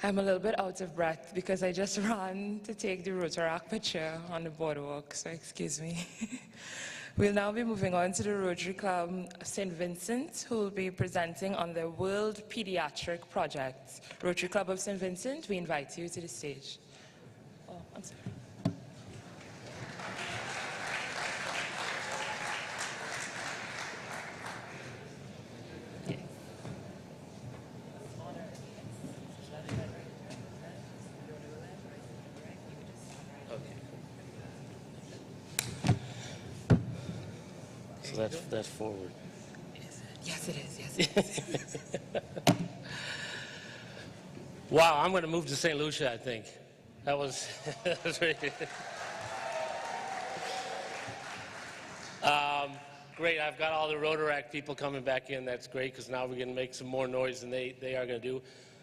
I'm a little bit out of breath because I just ran to take the Rotaract picture on the boardwalk, so excuse me. We'll now be moving on to the Rotary Club St. Vincent, who will be presenting on the World Pediatric Project. Rotary Club of St. Vincent, we invite you to the stage. Oh, I'm sorry. So that's forward. Yes, it is. Yes, it is. Wow, I'm going to move to St. Lucia, I think. That was, that was really great. I've got all the Rotaract people coming back in. That's great, because now we're going to make some more noise than they are going to do.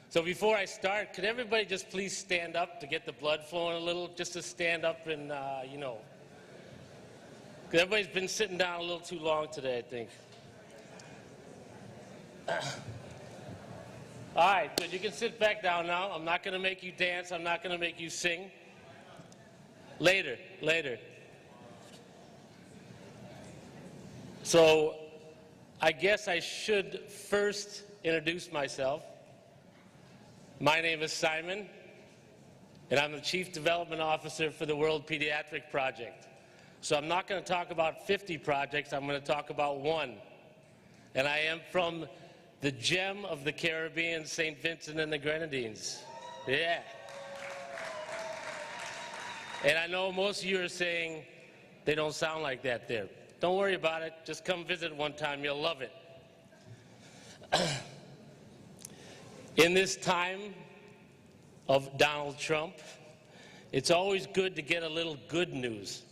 So before I start, could everybody just please stand up to get the blood flowing a little? Just to stand up and, you know. Because everybody's been sitting down a little too long today, I think. All right, good. You can sit back down now. I'm not going to make you dance. I'm not going to make you sing. Later. So I guess I should first introduce myself. My name is Simon, and I'm the Chief Development Officer for the World Pediatric Project. So I'm not going to talk about 50 projects, I'm going to talk about one. And I am from the gem of the Caribbean, St. Vincent and the Grenadines. Yeah. And I know most of you are saying they don't sound like that there. Don't worry about it. Just come visit one time. You'll love it. In this time of Donald Trump, it's always good to get a little good news.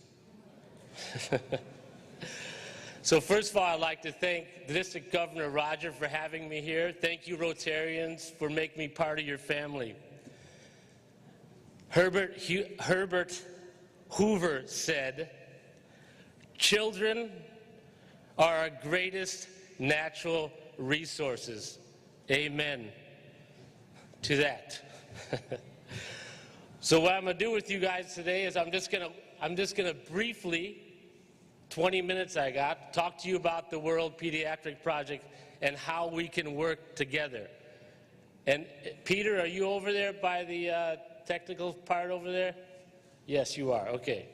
So first of all, I'd like to thank the District Governor Roger for having me here. Thank you, Rotarians, for making me part of your family. Herbert Hoover said, "Children are our greatest natural resources." Amen to that. So what I'm going to do with you guys today is I'm just going to briefly, 20 minutes I got, talk to you about the World Pediatric Project and how we can work together. And Peter, are you over there by the technical part over there? Yes, you are. Okay.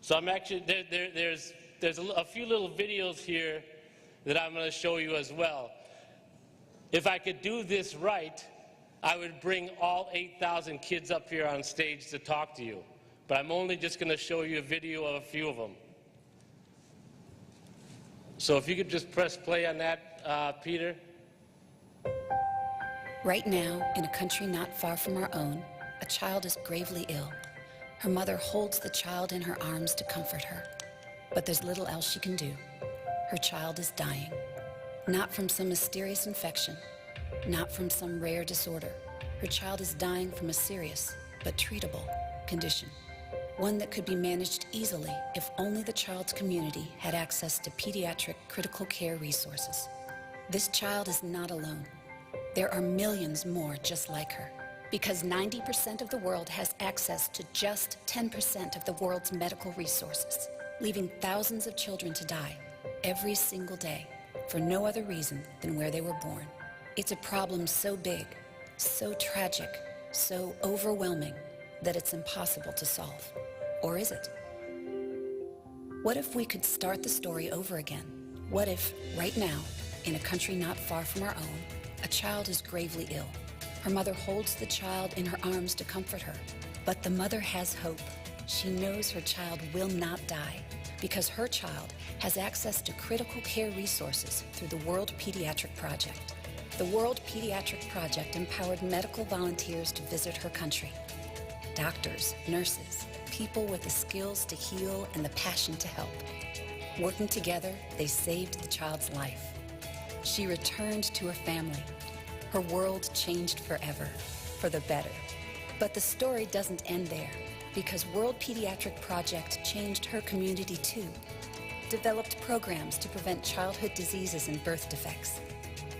So I'm actually, there's a few little videos here that I'm going to show you as well. If I could do this right, I would bring all 8,000 kids up here on stage to talk to you. But I'm only just going to show you a video of a few of them. So if you could just press play on that, Peter. Right now, in a country not far from our own, a child is gravely ill. Her mother holds the child in her arms to comfort her. But there's little else she can do. Her child is dying. Not from some mysterious infection, not from some rare disorder. Her child is dying from a serious but treatable condition. One that could be managed easily if only the child's community had access to pediatric critical care resources. This child is not alone. There are millions more just like her, because 90% of the world has access to just 10% of the world's medical resources, leaving thousands of children to die every single day for no other reason than where they were born. It's a problem so big, so tragic, so overwhelming that it's impossible to solve. Or is it? What if we could start the story over again? What if, right now, in a country not far from our own, a child is gravely ill? Her mother holds the child in her arms to comfort her. But the mother has hope. She knows her child will not die because her child has access to critical care resources through the World Pediatric Project. The World Pediatric Project empowered medical volunteers to visit her country. Doctors, nurses, people with the skills to heal and the passion to help. Working together, they saved the child's life. She returned to her family. Her world changed forever, for the better. But the story doesn't end there, because World Pediatric Project changed her community too. Developed programs to prevent childhood diseases and birth defects.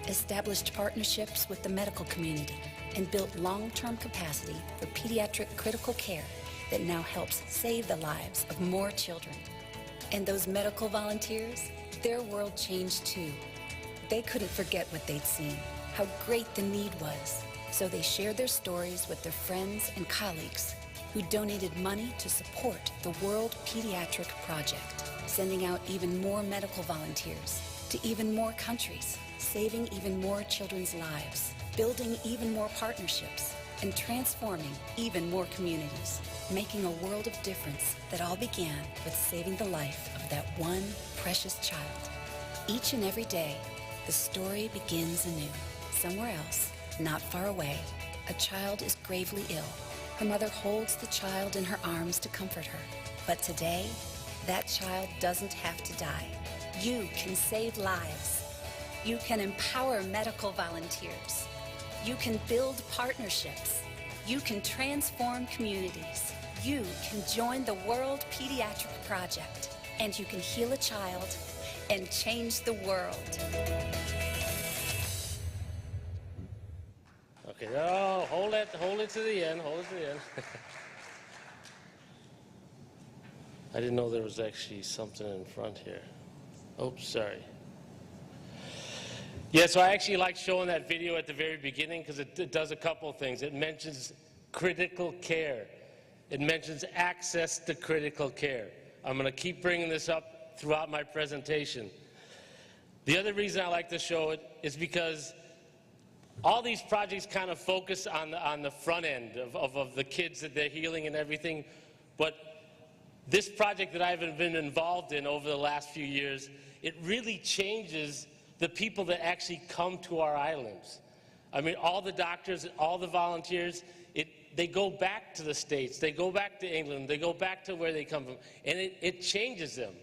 Established partnerships with the medical community and built long-term capacity for pediatric critical care that now helps save the lives of more children. And those medical volunteers, their world changed too. They couldn't forget what they'd seen, how great the need was. So they shared their stories with their friends and colleagues who donated money to support the World Pediatric Project, sending out even more medical volunteers to even more countries, saving even more children's lives, building even more partnerships, and transforming even more communities, making a world of difference that all began with saving the life of that one precious child. Each and every day, the story begins anew. Somewhere else, not far away, a child is gravely ill. Her mother holds the child in her arms to comfort her. But today, that child doesn't have to die. You can save lives. You can empower medical volunteers. You can build partnerships. You can transform communities. You can join the World Pediatric Project, and you can heal a child and change the world. Okay, no, hold it to the end, hold it to the end. I didn't know there was actually something in front here. Oops, sorry. Yeah, so I actually like showing that video at the very beginning because it does a couple of things. It mentions critical care. It mentions access to critical care. I'm going to keep bringing this up throughout my presentation. The other reason I like to show it is because all these projects kind of focus on the front end of the kids that they're healing and everything, but this project that I've been involved in over the last few years, it really changes the people that actually come to our islands. I mean, all the doctors, all the volunteers, they go back to the States, they go back to England, they go back to where they come from, and it changes them.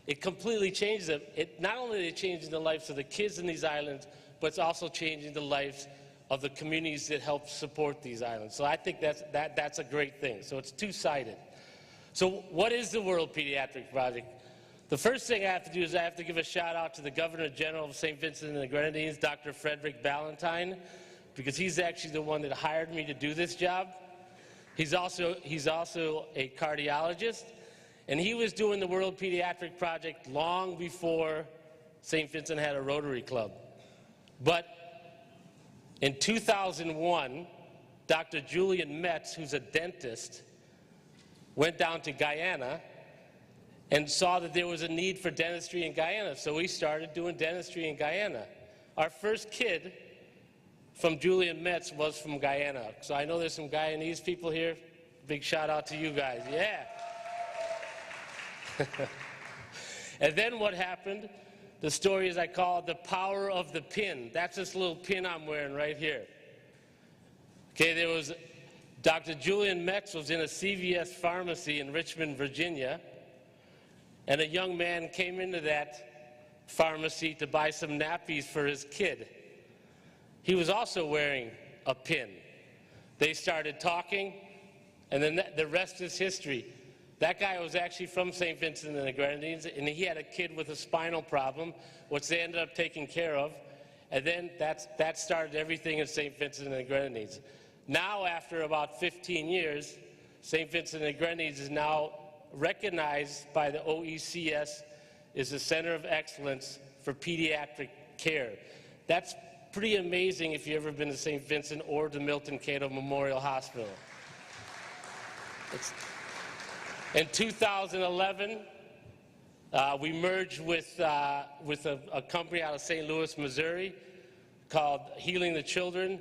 It completely changes them. Not only is it changing the lives of the kids in these islands, but it's also changing the lives of the communities that help support these islands. So I think that's a great thing. So it's two-sided. So what is the World Pediatric Project? The first thing I have to do is I have to give a shout out to the Governor General of St. Vincent and the Grenadines, Dr. Frederick Ballantyne, because he's actually the one that hired me to do this job. He's also a cardiologist, and he was doing the World Pediatric Project long before St. Vincent had a Rotary Club. But in 2001, Dr. Julian Metz, who's a dentist, went down to Guyana and saw that there was a need for dentistry in Guyana. So we started doing dentistry in Guyana. Our first kid from Julian Metz was from Guyana. So I know there's some Guyanese people here. Big shout out to you guys. Yeah. And then what happened? The story is I call it the power of the pin. That's this little pin I'm wearing right here. Okay, there was Dr. Julian Metz was in a CVS pharmacy in Richmond, Virginia, and a young man came into that pharmacy to buy some nappies for his kid. He was also wearing a pin. They started talking, and then the rest is history. That guy was actually from St. Vincent and the Grenadines, and he had a kid with a spinal problem, which they ended up taking care of. And then that started everything in St. Vincent and the Grenadines. Now, after about 15 years, St. Vincent and the Grenadines is now recognized by the OECS as a Center of Excellence for Pediatric Care. That's pretty amazing if you've ever been to St. Vincent or to Milton Cato Memorial Hospital. In 2011, we merged with a company out of St. Louis, Missouri, called Healing the Children,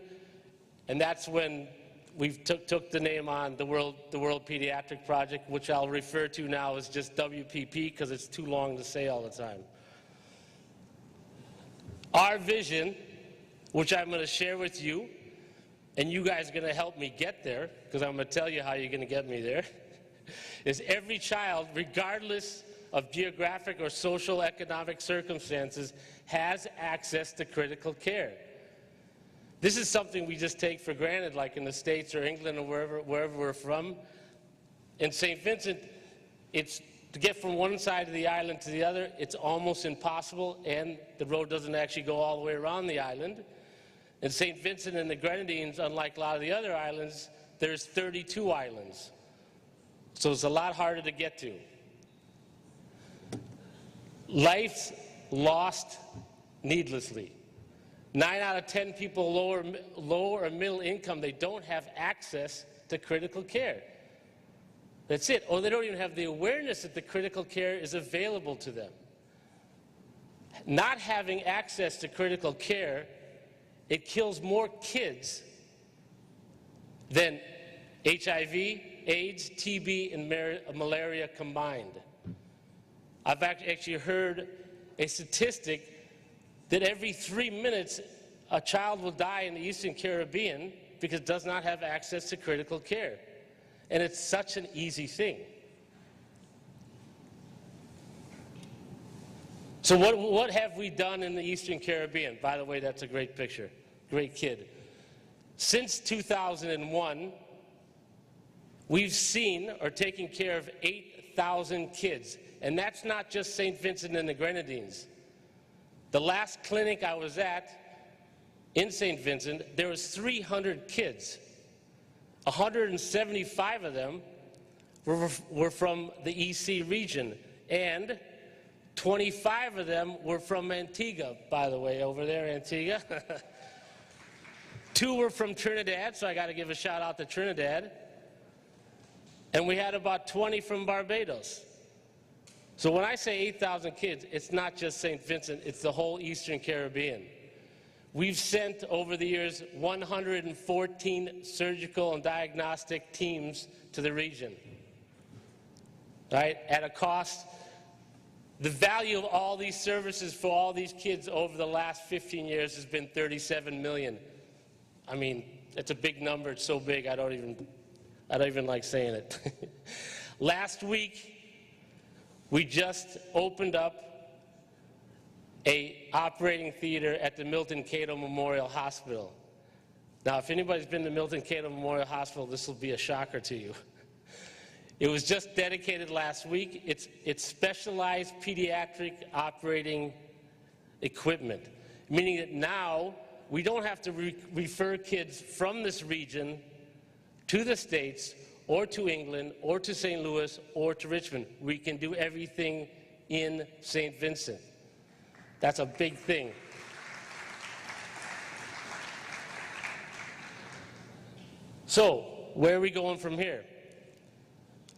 and that's when we took the name on the World Pediatric Project, which I'll refer to now as just WPP because it's too long to say all the time. Our vision, which I'm going to share with you, and you guys are going to help me get there, because I'm going to tell you how you're going to get me there, is every child, regardless of geographic or social economic circumstances, has access to critical care. This is something we just take for granted, like in the States or England or wherever we're from. In St. Vincent, it's to get from one side of the island to the other, it's almost impossible, and the road doesn't actually go all the way around the island. In St. Vincent and the Grenadines, unlike a lot of the other islands, there's 32 islands. So it's a lot harder to get to. Lives lost needlessly. 9 out of 10 people lower or middle income, they don't have access to critical care. That's it. Or they don't even have the awareness that the critical care is available to them. Not having access to critical care, it kills more kids than HIV, AIDS, TB, and malaria combined. I've actually heard a statistic that every 3 minutes a child will die in the Eastern Caribbean because it does not have access to critical care. And it's such an easy thing. So what have we done in the Eastern Caribbean? By the way, that's a great picture. Great kid. Since 2001, we've seen or taken care of 8,000 kids. And that's not just St. Vincent and the Grenadines. The last clinic I was at in St. Vincent, there was 300 kids. 175 of them were from the EC region, and 25 of them were from Antigua, by the way, over there, Antigua. 2 were from Trinidad, so I got to give a shout out to Trinidad. And we had about 20 from Barbados. So when I say 8,000 kids, it's not just St. Vincent, it's the whole Eastern Caribbean. We've sent over the years 114 surgical and diagnostic teams to the region, right, at a cost. The value of all these services for all these kids over the last 15 years has been $37 million. I mean, it's a big number. It's so big, I don't even like saying it. Last week, we just opened up an operating theater at the Milton Cato Memorial Hospital. Now, if anybody's been to Milton Cato Memorial Hospital, this will be a shocker to you. It was just dedicated last week. It's specialized pediatric operating equipment, meaning that now we don't have to refer kids from this region to the States or to England or to St. Louis or to Richmond. We can do everything in St. Vincent. That's a big thing. So, where are we going from here?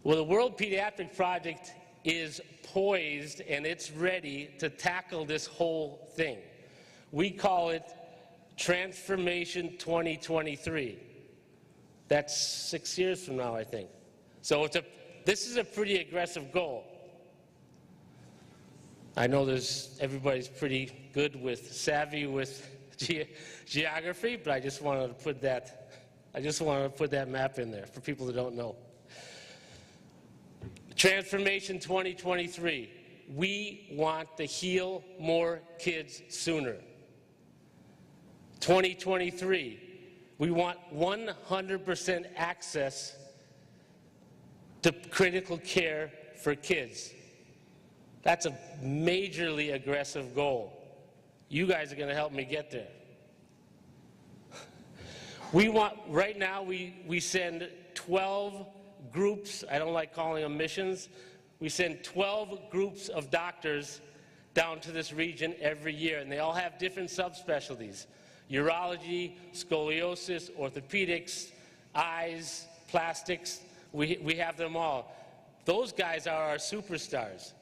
Well, the World Pediatric Project is poised and it's ready to tackle this whole thing. We call it Transformation 2023. That's 6 years from now, I think. So this is a pretty aggressive goal. I know everybody's pretty good with savvy with geography, but I just wanted to put that map in there for people that don't know. Transformation 2023. We want to heal more kids sooner. 2023. We want 100% access to critical care for kids. That's a majorly aggressive goal. You guys are going to help me get there. Right now we send 12 groups, I don't like calling them missions, we send 12 groups of doctors down to this region every year, and they all have different subspecialties. Urology, scoliosis, orthopedics, eyes, plastics, we have them all. Those guys are our superstars.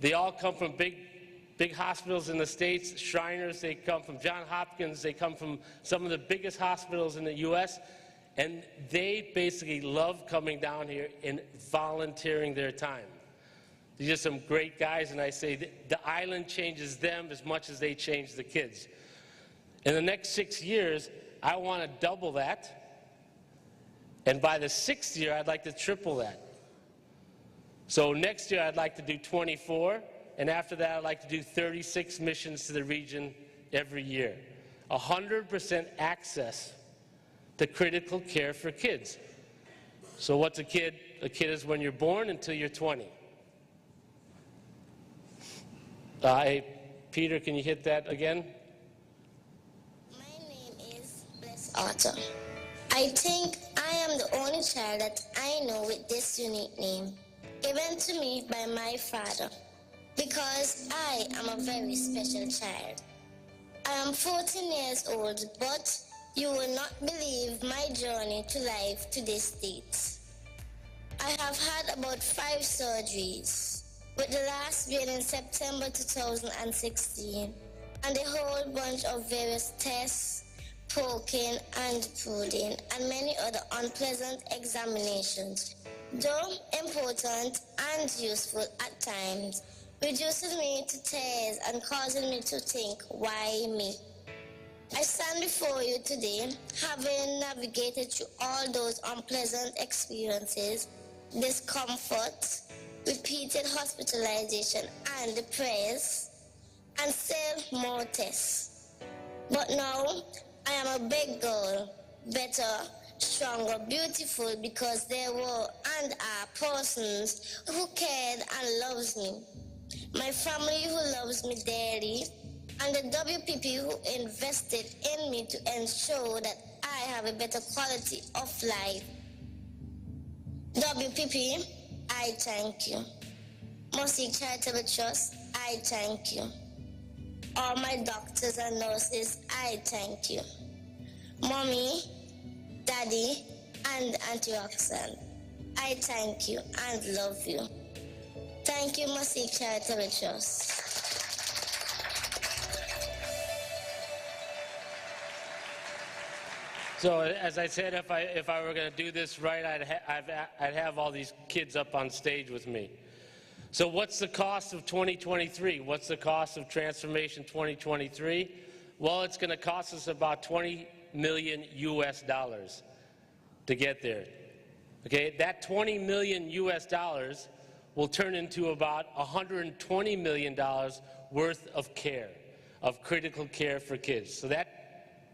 They all come from big hospitals in the States, Shriners, they come from Johns Hopkins, they come from some of the biggest hospitals in the US, and they basically love coming down here and volunteering their time. These are some great guys, and I say the island changes them as much as they change the kids. In the next 6 years, I want to double that, and by the 6th year, I'd like to triple that. So next year, I'd like to do 24, and after that, I'd like to do 36 missions to the region every year. 100% access to critical care for kids. So what's a kid? A kid is when you're born until you're 20. Hey, Peter, can you hit that again? My name Arthur. I think I am the only child that I know with this unique name, given to me by my father, because I am a very special child. I am 14 years old, but you will not believe my journey to life to this date. I have had about 5 surgeries, with the last being in September 2016, and a whole bunch of various tests, poking and prodding, and many other unpleasant examinations, though important and useful at times, reducing me to tears and causing me to think, why me? I stand before you today, having navigated through all those unpleasant experiences, discomfort, repeated hospitalization and the prayers, and still more tests. But now, I am a big girl, better, stronger, beautiful, because there were and are persons who cared and loves me. My family who loves me dearly, and the WPP who invested in me to ensure that I have a better quality of life. WPP, I thank you. Mercy Charitable Trust, I thank you. All my doctors and nurses, I thank you. Mommy, Daddy, and Auntie Roxanne, I thank you and love you. Thank you, Mercy Charitable Trust. So as I said, if I were going to do this right, I'd have all these kids up on stage with me. So what's the cost of 2023? What's the cost of Transformation 2023? Well, it's going to cost us about $20 million US to get there. Okay, that $20 million US will turn into about $120 million worth of care, of critical care for kids. So that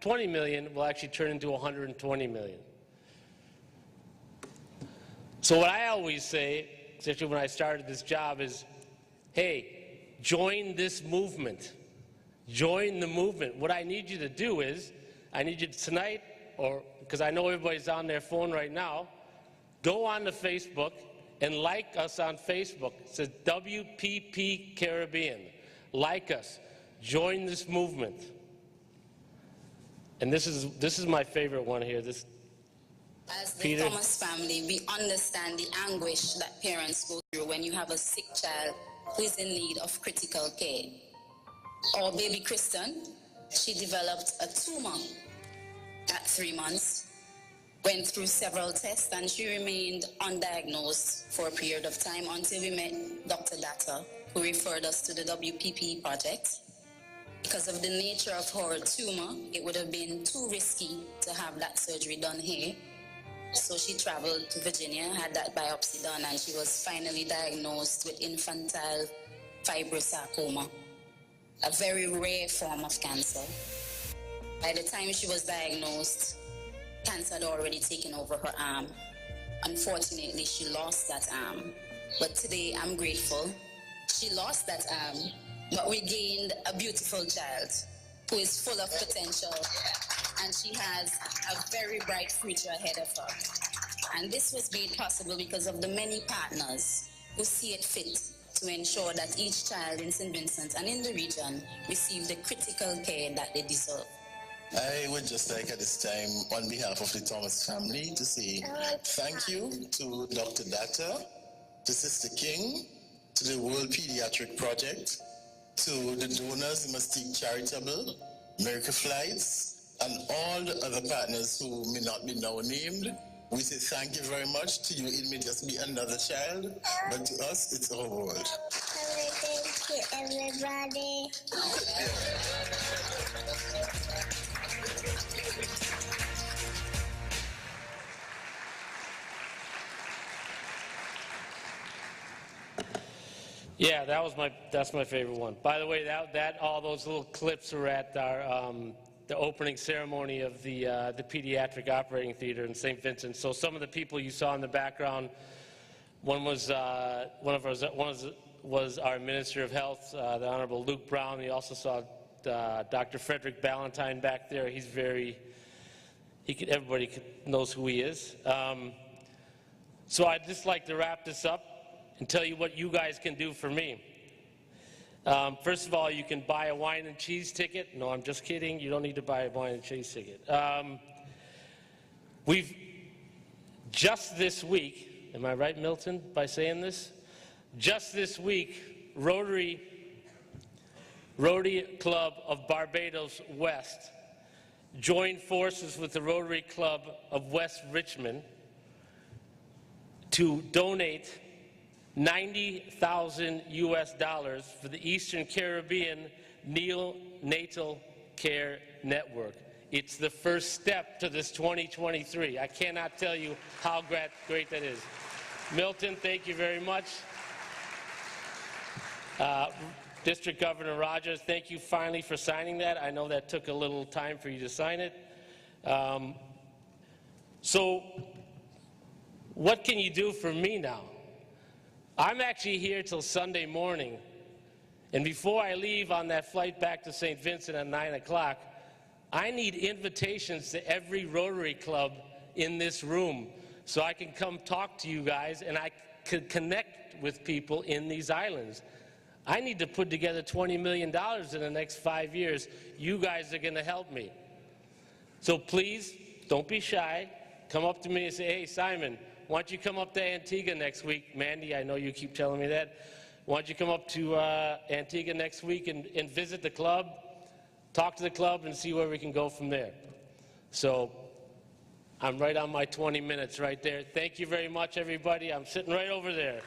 20 million will actually turn into 120 million. So what I always say, especially when I started this job, is, hey, join this movement. Join the movement. What I need you to do is, I need you tonight, or because I know everybody's on their phone right now, go on to Facebook and like us on Facebook. It says WPP Caribbean. Like us. Join this movement. And this is my favorite one here. This, as the Peter. Thomas family, we understand the anguish that parents go through when you have a sick child who is in need of critical care. Our baby Kristen, she developed a tumor at 3 months, went through several tests, and she remained undiagnosed for a period of time until we met Dr. Data, who referred us to the WPP project. Because of the nature of her tumor, it would have been too risky to have that surgery done here. So she traveled to Virginia, had that biopsy done, and she was finally diagnosed with infantile fibrosarcoma, a very rare form of cancer. By the time she was diagnosed, cancer had already taken over her arm. Unfortunately, she lost that arm. But today, I'm grateful. She lost that arm, but we gained a beautiful child who is full of potential, and she has a very bright future ahead of her. And this was made possible because of the many partners who see it fit to ensure that each child in St. Vincent and in the region receive the critical care that they deserve. I would just like at this time, on behalf of the Thomas family, to say thank you to Dr. Data, to Sister King, to the World Pediatric Project, to the donors, Mystique Charitable, Miracle Flights, and all the other partners who may not be now named. We say thank you very much. To you, it may just be another child, but to us, it's our world. Thank you, everybody. yeah, that's my favorite one. By the way, that all those little clips were at our the opening ceremony of the Pediatric Operating Theater in St. Vincent. So some of the people you saw in the background, one was our Minister of Health, the Honorable Luke Brown. You also saw Dr. Frederick Ballantyne back there. He's very Everybody knows who he is. So I'd just like to wrap this up and tell you what you guys can do for me. First of all, you can buy a wine and cheese ticket. No, I'm just kidding. You don't need to buy a wine and cheese ticket. We've just this week, am I right, Milton, by saying this? Just this week, Rotary Club of Barbados West joined forces with the Rotary Club of West Richmond to donate $90,000 US for the Eastern Caribbean Neonatal Care Network. It's the first step to this 2023. I cannot tell you how great that is. Milton, thank you very much. District Governor Rogers, thank you finally for signing that. I know that took a little time for you to sign it. So what can you do for me now? I'm actually here till Sunday morning, and before I leave on that flight back to St. Vincent at 9 o'clock, I need invitations to every Rotary Club in this room so I can come talk to you guys and I can connect with people in these islands. I need to put together $20 million in the next 5 years. You guys are going to help me. So please, don't be shy. Come up to me and say, hey, Simon, why don't you come up to Antigua next week? Mandy, I know you keep telling me that. Why don't you come up to Antigua next week and visit the club, talk to the club, and see where we can go from there. So I'm right on my 20 minutes right there. Thank you very much, everybody. I'm sitting right over there.